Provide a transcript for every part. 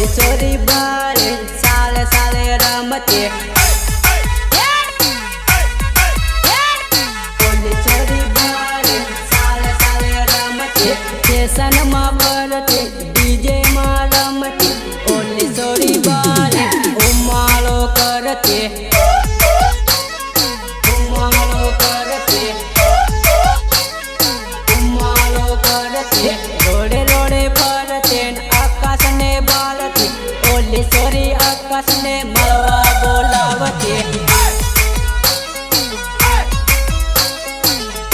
ઓલી સોરી બારે સાલે સાલે રમતી ઓલી સોરી બારે સાલે સાલે રમતી સ્ટેશન માં ફરતી ડીજે માં રમતી ઓલી સોરી બારે ઉમાળો કરતી रोड़े रोड़े फरते आकाश ने बालती ओली सोरी आकाश ने मलवा बोलावती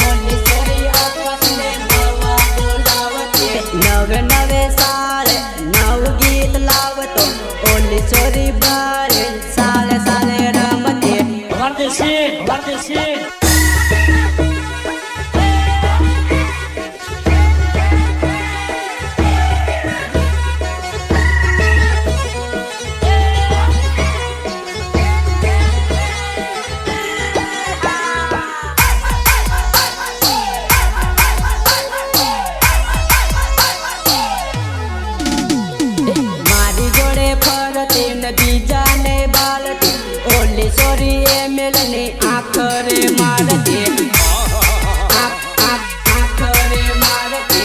ओली सोरी आकाश ने मलवा बोलावती नवे नवे साले नव गीत लावतो ओली सोरी बारे साले साले रमती वर्देशी बीजा ने बालती ओली सोरी मिलने आखरे मारती आखरे मारती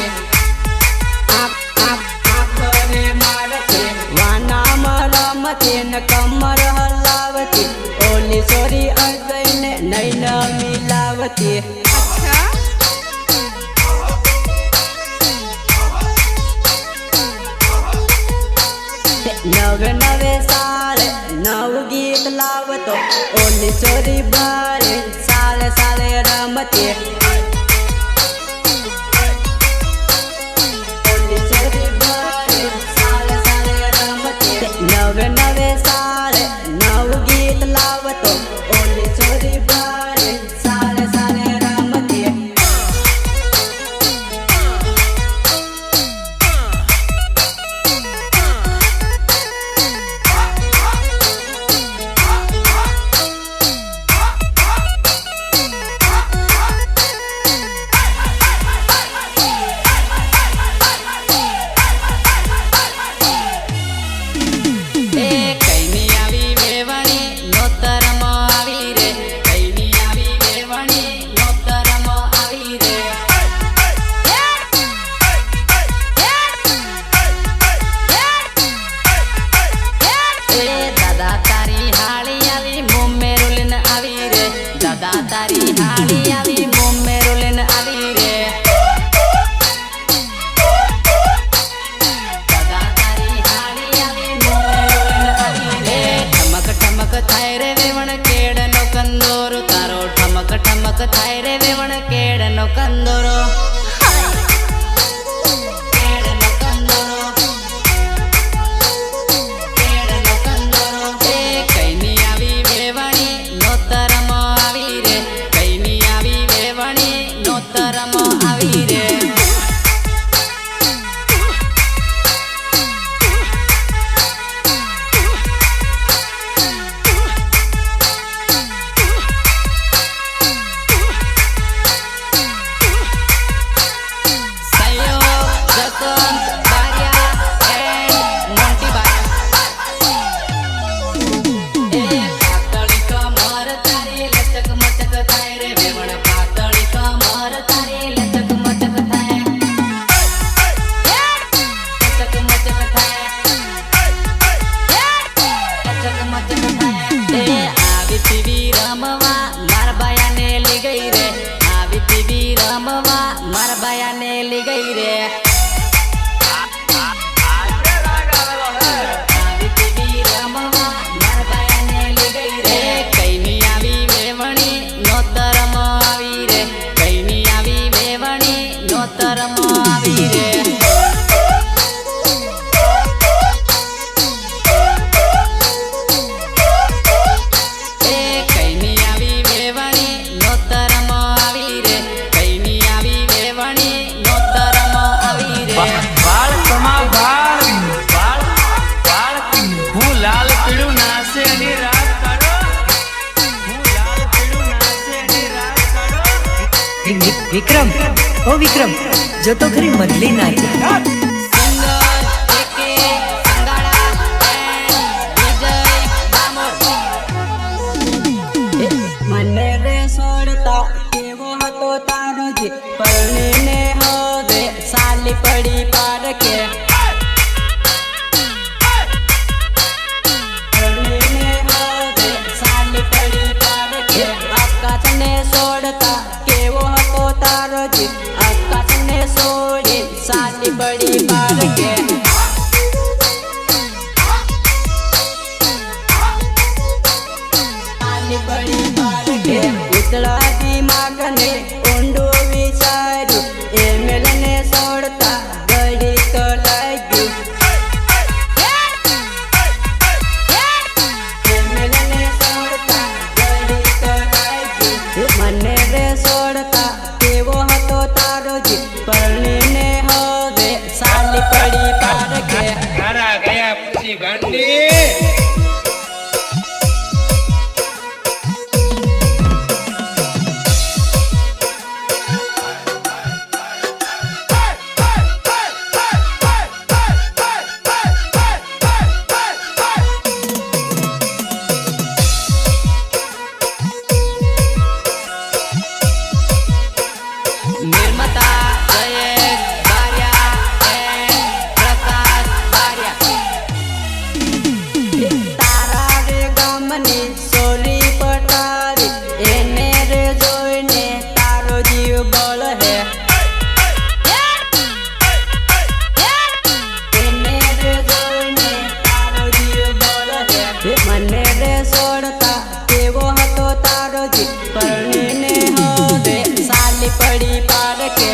आखरे मारती वाना मरमती न कमर हलावती ओली सोरी अजय ने नैन मिलावती नवे नवे साले नव गीत लावतो ओली सोरी बारे साले साले रमती ओली सोरी बारे साले साले रमती नवे नवे साले नव गीत लावतो ओली सोरी बारे साले साले रमती तारी हाली आवी मुम्मे रोलन आवी रे दादा तारी हाली आवी मुम्मे रोलन आवी रे ठमक ठमक थाय रे वेवण केडनो कंदोरो तारो ठमक ठमक थाय रे वेवण केडनो कंदोरो विक्रम ओ विक्रम जो तो खरी मदली नाचे पड़ी पार के साली पड़ी पार के आकाश ने छोड़ता केवो हतो तारो जी आकाश ने छोड़ी साली पड़ी पार के पड़ी पार के उतला दिमाग ने ऊंडो विचारू ए मिलने छोड़ता गड़ी तो लगी ए मिलने छोड़ता गड़ी तो लगी मने रे छोड़ता केवो हतो तारो जी परणी ने होवे साली पड़ी पार के तारा गया पूछी गांडी निर्माता जयेश बारिया प्रकाश बारिया तारा रे गामनी सोरी पटारी एने रे जोईने तारो जीव बळ है एने रे जोईने तारो जीव बळ है मने रे छोड़ता केवो हतो तारो जी परणी ने होवे साली पड़ी पार के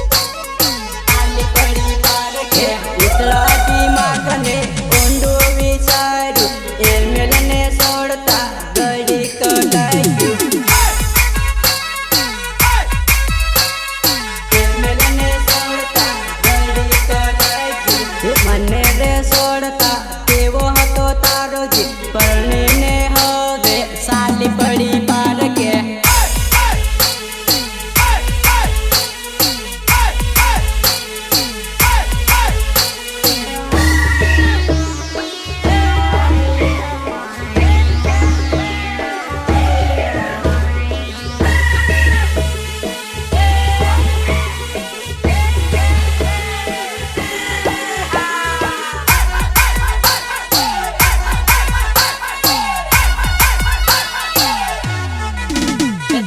साली पड़ी पार के उतरा दिमाग ने ऊंडो विचारू ए मिलने छोड़ता गड़ी तो लगी ए मिलने छोड़ता गड़ी तो लगी मने रे छोड़ता केवो हतो तारो जी परणी ने होवे साली पड़ी पार के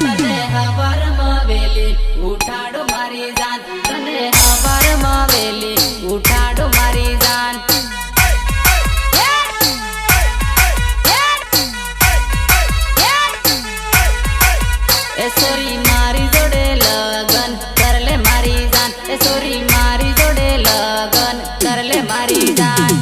तने हवार मावेली उठाड़ो मारी जान तने हवार मावेली उठाड़ो मारी जान ए सोरी मारी जोड़े लगन कर ले मारी जान ए सोरी मारी जोड़े लगन कर ले मारी जान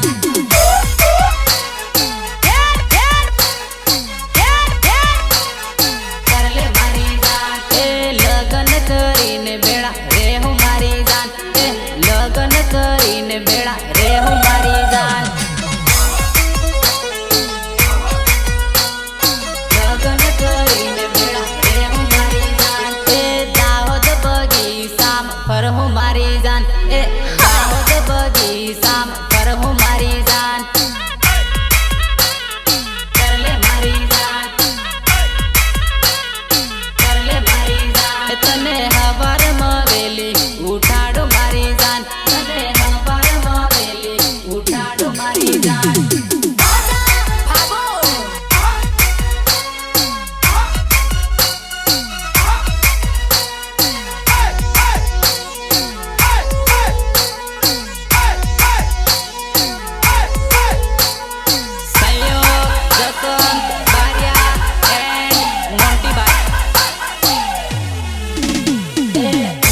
करले मारी जान ए लगन करीने बेड़ा रे हूँ मारी जान ए लगन करीने बेड़ा रे हूँ मारी जान लगन करीने बेड़ा रे हूँ मारी जान ए दाहोद बगीचाम फर हूँ मारी जान ए दाहोद बगीचाम फर हूँ मारी जान करले मारी जान करले मारी जान तने हवार मावेली उठाड़ो मारी जान तने हवार मावेली उठाड़ो मारी जान सहयोग जसवंत बारिया एंड मोंटी बाई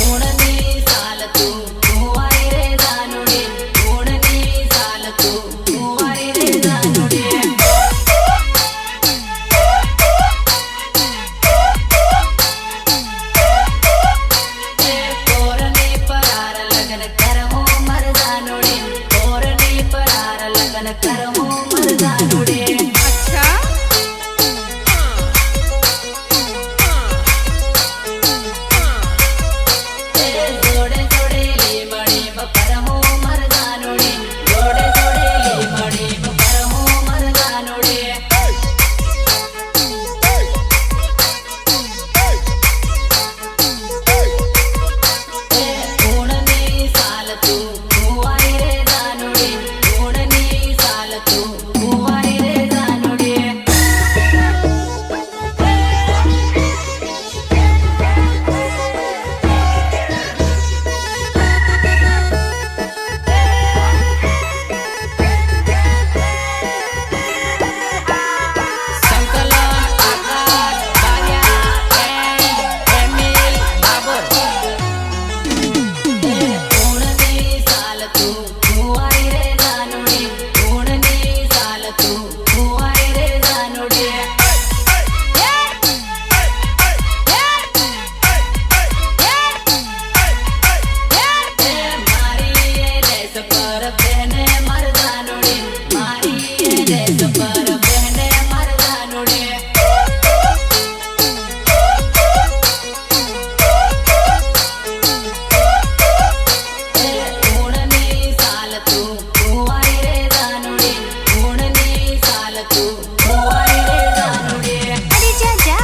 ऊणनी साल तू आई रे जानुडी ऊणनी साल तू आई रे जानुडी कोरनी परार लगन करहूँ मर जानुडी कोरनी परार लगन करहूँ मर जानुडी अच्छा जोड़े जोड़े ली मड़ी परहूँ मर जानुडी जोड़े जोड़े ली मड़ी परहूँ मर जानुडी पर बहने मर्दानुड़ी मारी रेस पर बहने मर्दानुड़ी ऊणनी साल तू आई रे दानुड़ी ऊणनी साल तू आई रे दानुड़ी अरे जा जा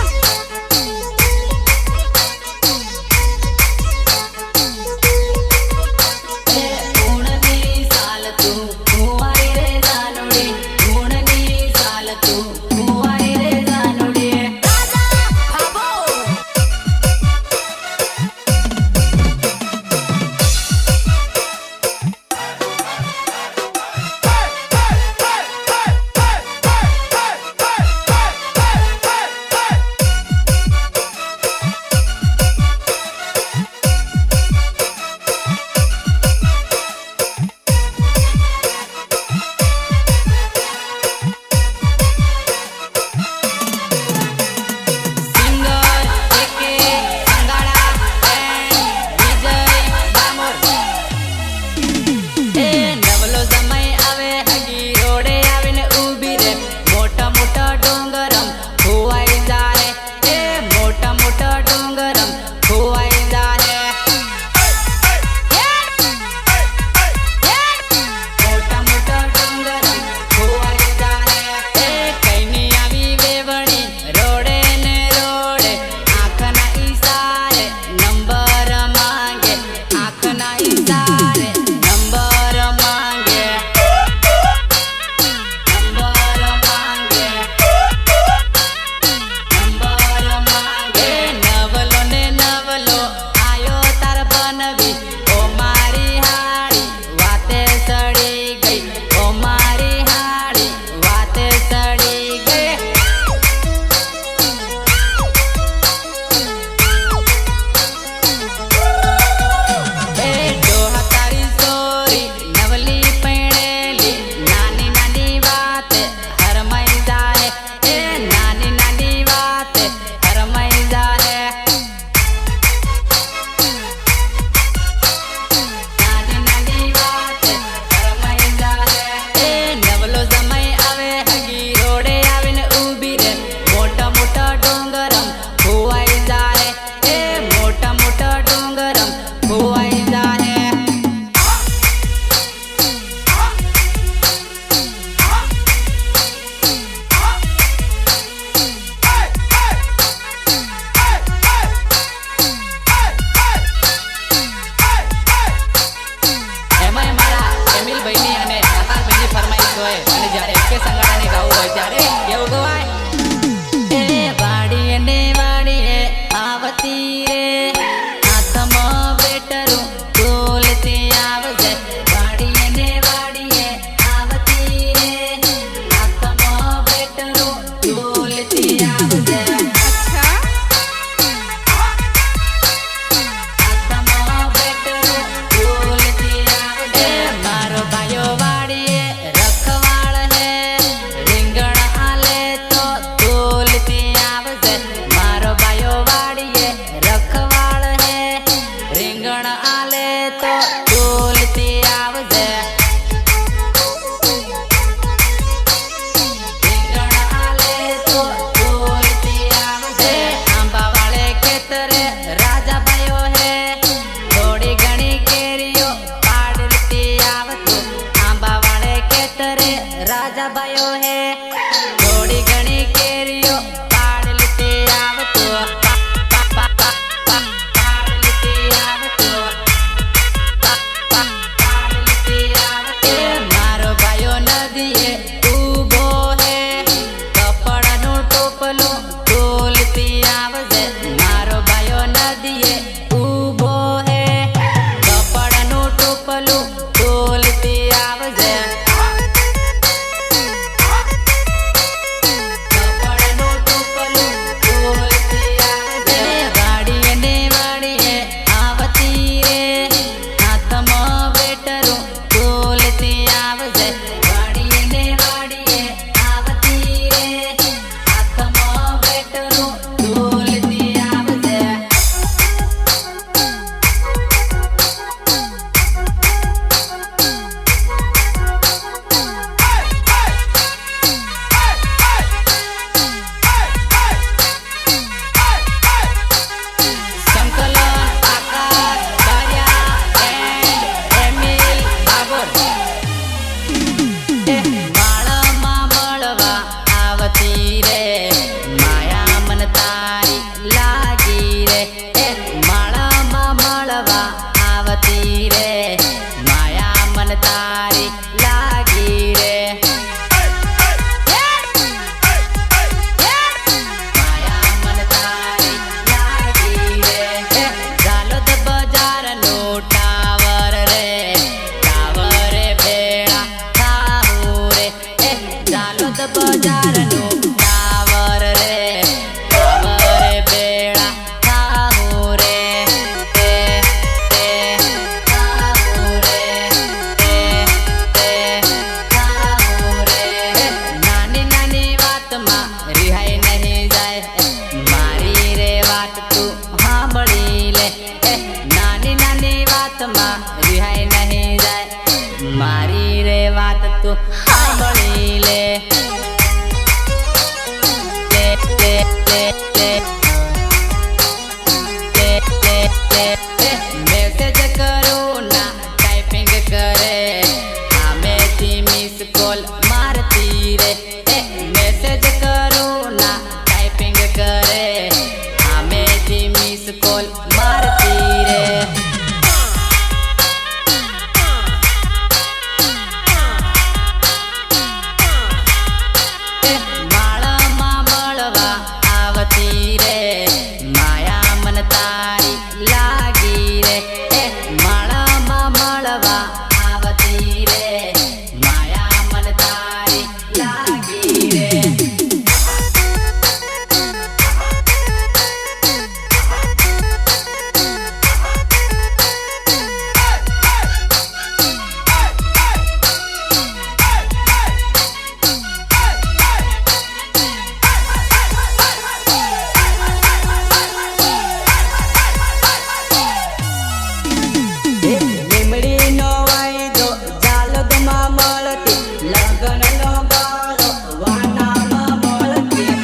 આવતી રે માયા મન તારી લાગી રે માયા મન તારી લાગી રે ઝાલોદ બજારનો ટાવર રે ટાવરે ભેળા થાહુ રે ઝાલોદ બજારનો ટાવર રે ટાવરે ભેળા થાહુ રે થાહુ રે નાની નાની વાતમાં રિહાઈ નહીં જાય મારી રે વાત તું સાંભળી લે નાની નાની વાતમાં રિહાઈ નહીં જાય મારી રે વાત તું સાંભળી લે મેસેજ કરું ના ટાઈપિંગ કરે સામેથી મિસ કોલ મારતી રે મેસેજ કરું ના ટાઈપિંગ કરે સામેથી મિસ કોલ મારતી રે માળામાં મળવા આવતી રે માયા મન તારી લાગી રે માળામાં મળવા આવતી રે માયા મન તારી લાગી રે લીમડીનો વાયદો ઝાલોદમાં મળતી લગ્નનો ગાળો વાનામાં મળતી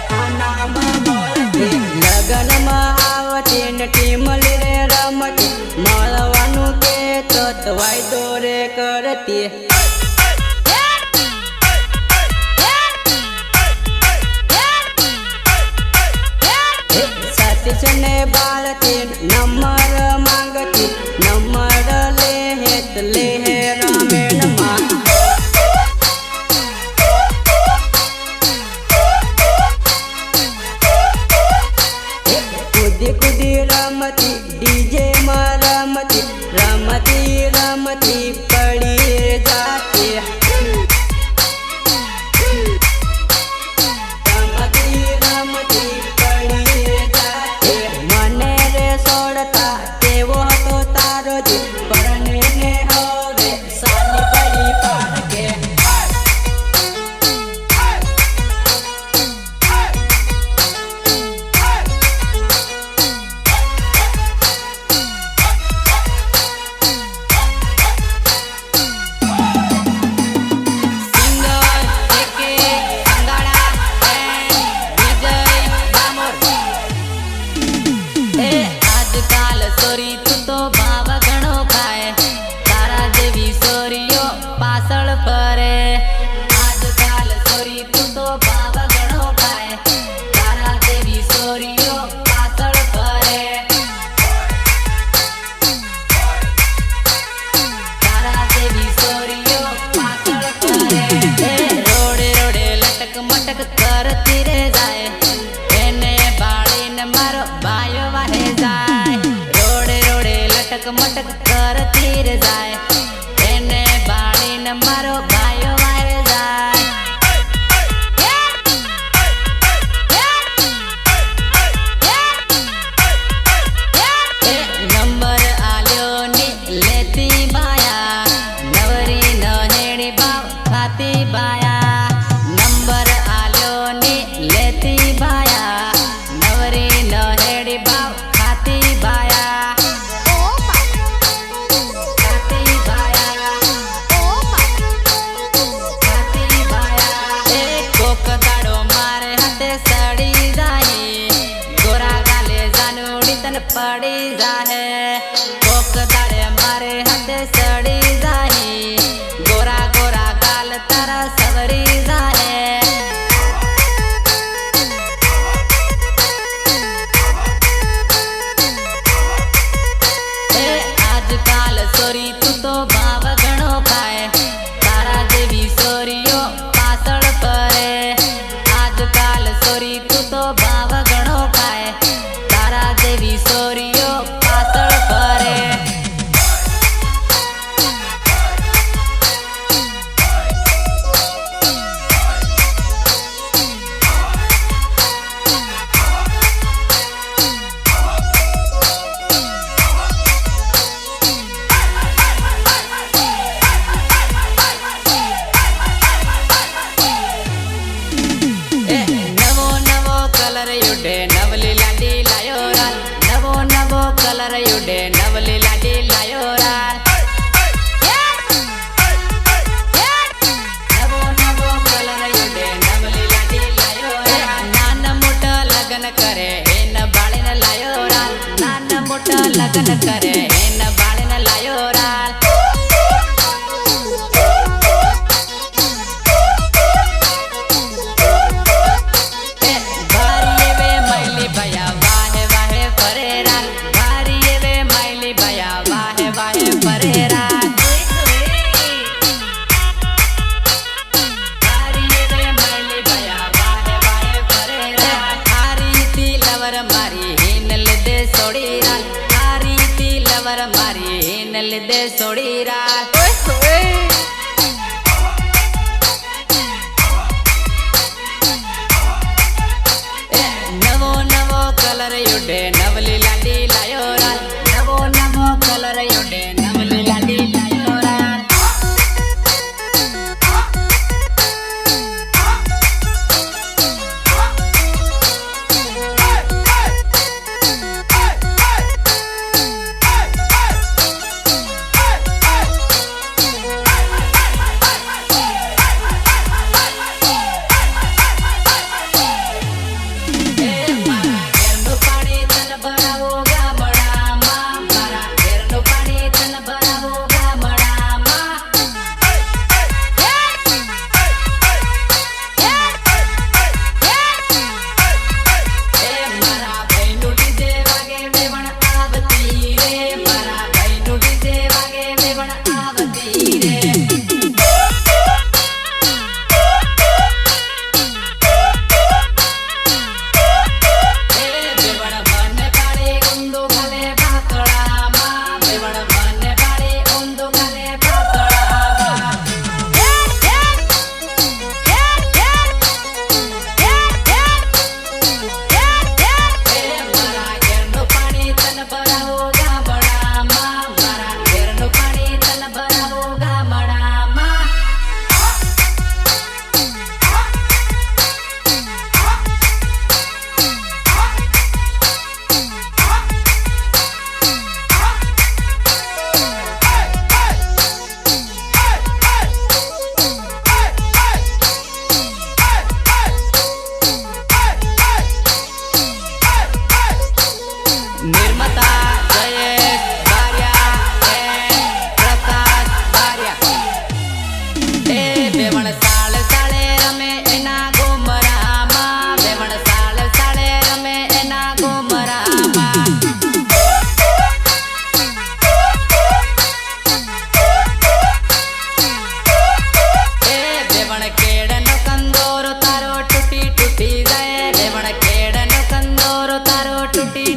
વાનામાં મળતી લગ્નમાં આવતી ને ટીમલી રે રમતી મળવાનું કેતો તો વાયદો રે કરતી સતીશ ને બાળતી નંબર માંગતી નંબર લે રામેણમાં કુદી કુદી રમતી ડીજે માં રમતી રમતી રમતી પડી જાતી રમતી રમતી પડી જાતી મને રે છોડતા તેવો હતો તારો જીવ પરણે ને હવે સાલી પડી પાડકે આજકાલ સોરી તું તો ભાવ ઘણો ખાય તારા જેવી સોરીઓ પાછળ ફરે આજકાલ સોરી તું તો ભાવ ઘણો ખાય તારા જેવી સોરીઓ પાછળ ફરે તારા જેવી સોરીઓ પાછળ ફરે રોડે રોડે લટક મટક કરતી રે જાય એને બાળીને મારો ભાઈઓ વાહે જાય રોડે રોડે લટક મટક કરતી રે જાય એને બાળીને મારો ભાઈઓ વાહે જાય નંબર આલ્યો ની લેતી બાયા નવરી નહેડી ભાવ ખાતી બાયા નંબર આલ્યો ની લેતી બાયા નવરી નહેડી ભાવ ખાતી બાયા ખાતી બાયા ખાતી બાયા કોક દાડો મારે હાથે સડી જાય ગોરા ગાલે જાનુડી તને પડી જાહે કોક દાડે મારે હાથે સડી જાય ગોરા ગોરા ગાલ તારા સવરી જાહે સોરી તું તો ભાવ ઘણો ખાય તારા જેવી સોરીઓ પાછળ ફરે આજકાલ સોરી તું તો ભાવ ઘણો ખાય તારા જેવી સોરીઓ પાછળ ફરે નવલી લાડી લાયો રાલ નવો નવો કલર યુડે નવલી લાડી લાયો રાલ નવો નવો કલર યુડે નવલી લાડી લાયો રાલ નાના મોટા લગન કરે એન બાળીને લાયો રાલ નાના મોટા લગન કરે એન બાળીને લાયો રાલ મારી હિન લીધે સોડી રાત નવો નવો કલર યુડે નવલી લાડી લાયો રાત નવો નવો કલર યુડે નવલી લાડી લાયો રાત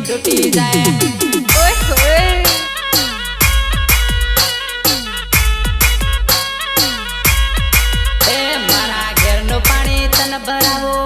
તૂટી જાય એ મારા ઘેરનું પાણી તને ભરાવો